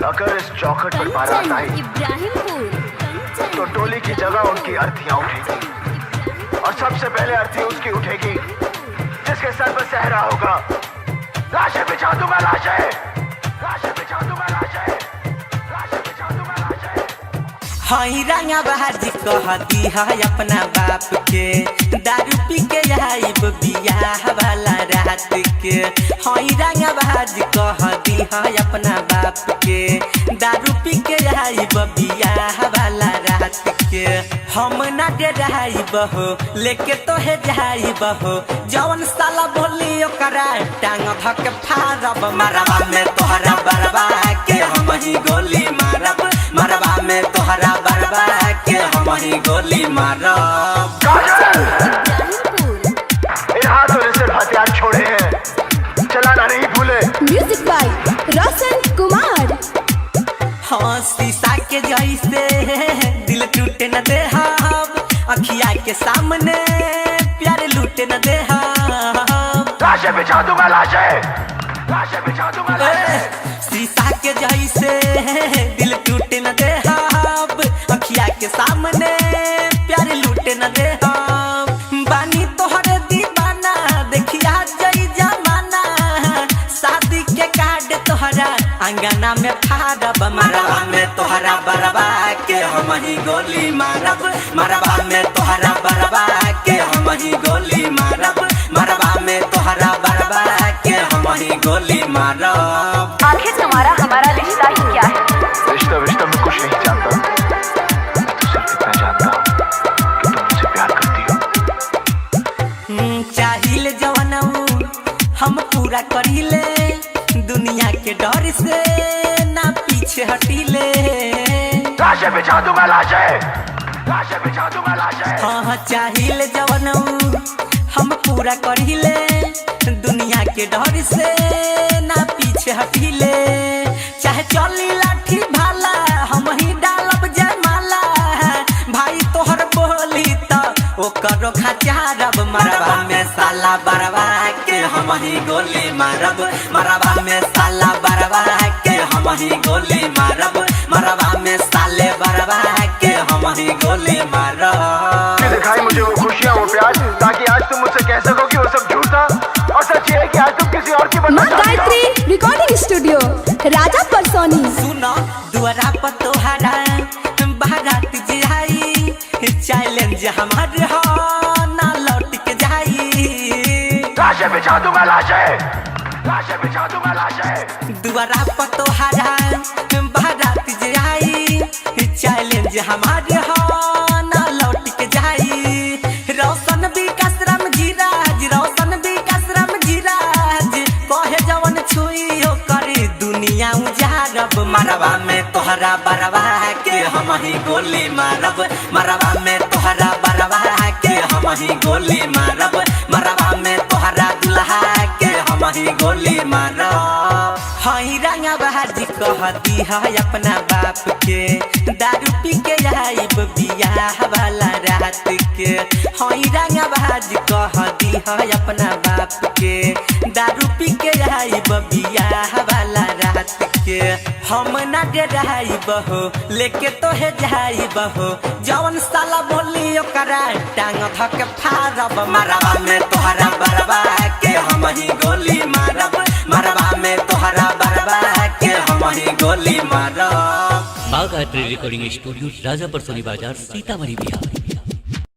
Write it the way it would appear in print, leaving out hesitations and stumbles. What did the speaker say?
अगर इस चौखट पर बारात आई तो टोली की जगह उनकी अर्थियां उठेगी और सबसे पहले अर्थी उसकी उठेगी जिसके सर पर सहरा होगा। लाशें बिछा दूंगा, लाशें बिछा दूंगा, लाशें बिछा दूंगा, लाशें। हई रंगा बहाजी कहती है अपना बाप के, दारू पी के आइब बियाह वाला रात के। हई रंगा बहाजी कहती है अपना बाप के, दारू पी के आइब बियाह वाला रात के। हम ना डराइब हो लेके तो है जाइब हो, जवन साला बोली ओकरा टांग धक फारब। मरवा में तोहरा बरबा के हम ही गोली मारब, मरवा में तोहरा बरबा के हम ही गोली मारब। इन हाथों ने सिर्फ हथियार छोड़े हैं, चलाना नहीं भूले। Music by Roshan Kumar. हाँ शीशा के जैसे दिल टूटे न दे हम, अखिया के सामने प्यार लूटे न दे हम। लाशें बिछा दूंगा, लाशें बिछा दूंगा, लाशें। शीशा के जैसे दिल टूटे न दे हम, अखिया के सामने प्यार लूटे न दे हम। बानी तोहरे दीवाना देखिया जई जमाना, शादी के कार्ड तोहरा अंगना में फाड़ब। मरवा में तोहरा बरबा के हम ही गोली मारब, मरवा में तोहरा बरबा के हम ही गोली मारब, मरवा में तोहरा बरबा के हम ही गोली मारब। आखिर तुम्हारा हमारा रिश्ता ही क्या है? रिश्ता में कुछ नहीं जानता, सिर्फ इतना जानता हूँ कि तुम मुझे प्यार करती हो। चाहिए जवानऊ हम पूरा करीले, दुनिया के डर से ना पीछे हटीले। लाशें बिछा दूंगा, लाशें बिछा दूंगा, लाशें। हाँ चाहिए जवानऊ हम पूरा करीले, दुनिया के डर से ना पीछे हटीले। चाहे चली लाठी भाला हम ही डालब जयमाला, भाई तोहर बोली तो ओकरो खचारब। मरवा में साला बरवा के हम ही गोली मारब, मरवा में साला बरवा के हम ही गोली मारब, मरवा में साले बरवा के हम ही गोली मारब। दिखाई मुझे वो खुशियाँ, वो प्यार, ताकि आज तुम मुझसे कह सको कि वो सब झूठ था और सच ये है कि आज तुम किसी और की बनना चाहती हो। गायत्री रिकॉर्डिंग स्टूडियो राजा परसोनी। सुनो दुआरा पर तोहरा बारात जाई, चैलेंज हमारे हो ना लौट के जाई। लाशें बिछा दूंगा, लाशें बिछा दूंगा, लाशें। दुआरा पर तोहरा बारात जाई, चैलेंज हमारे हो ना लौट के जाई। रोशन विकास राम जीराज, रोशन विकास राम जीराज, कहे जवन छुई हो करी दुनिया उजारब। मरवा में तोहरा बरवा के हम ही गोली मारब, मरवा में तोहरा बरवा के हम ही गोली मारब, मरवा में तोहरा दुल्हा के हम ही गोली मारब। हई रंगा बहाजी कहती है अपना बाप के, दारू पी के आइब बियाह वाला रात के। हई रंगा बहाजी कहती है अपना बाप के, दारू पी के आइब बियाह वाला रात के। हम ना डराइब हो लेके तो है जाइब हो, जवन साला बोली ओकरा टांग धक फारब। मरवा में तोहरा बरबा के हम ही गोली मारब, मरवा में तोहरा बरबा के हम ही गोली मारब। बाघ आर्ट रिकॉर्डिंग स्टूडियो राजापुर सोनी बाजार सीतामढ़ी बिहार।